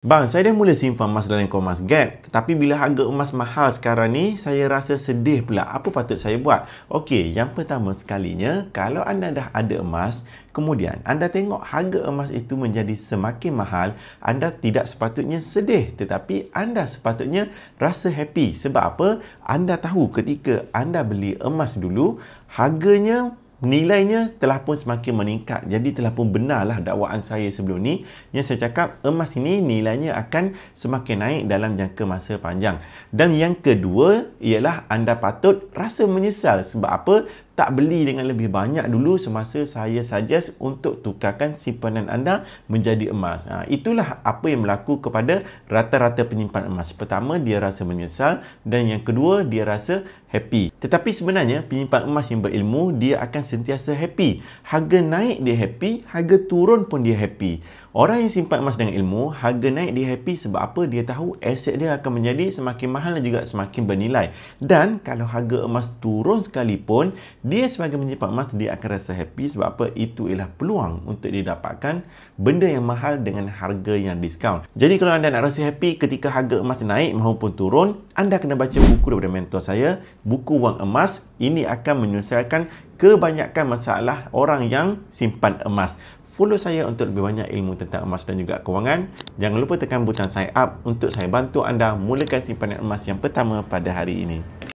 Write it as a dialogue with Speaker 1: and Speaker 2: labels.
Speaker 1: Bang, saya dah mula simpan emas dalam Comas Gap. Tetapi bila harga emas mahal sekarang ni, saya rasa sedih pula. Apa patut saya buat? Okey, yang pertama sekalinya, kalau anda dah ada emas, kemudian anda tengok harga emas itu menjadi semakin mahal, anda tidak sepatutnya sedih. Tetapi anda sepatutnya rasa happy. Sebab apa? Anda tahu ketika anda beli emas dulu, harganya nilainya telah pun semakin meningkat. Jadi telah pun benarlah dakwaan saya sebelum ni yang saya cakap emas ini nilainya akan semakin naik dalam jangka masa panjang. Dan yang kedua ialah anda patut rasa menyesal. Sebab apa? Tak beli dengan lebih banyak dulu semasa saya suggest untuk tukarkan simpanan anda menjadi emas. Itulah apa yang berlaku kepada rata-rata penyimpan emas. Pertama, dia rasa menyesal dan yang kedua, dia rasa happy. Tetapi sebenarnya penyimpan emas yang berilmu, dia akan sentiasa happy. Harga naik dia happy, harga turun pun dia happy. Orang yang simpan emas dengan ilmu, harga naik dia happy sebab apa? Dia tahu aset dia akan menjadi semakin mahal dan juga semakin bernilai. Dan kalau harga emas turun sekalipun, dia sebagai penyimpan emas, dia akan rasa happy sebab apa? Itu ialah peluang untuk dia dapatkan benda yang mahal dengan harga yang diskaun. Jadi kalau anda nak rasa happy ketika harga emas naik maupun turun, anda kena baca buku daripada mentor saya, buku Wang Emas. Ini akan menyelesaikan kebanyakan masalah orang yang simpan emas. Follow saya untuk lebih banyak ilmu tentang emas dan juga kewangan. Jangan lupa tekan butang sign up untuk saya bantu anda mulakan simpanan emas yang pertama pada hari ini.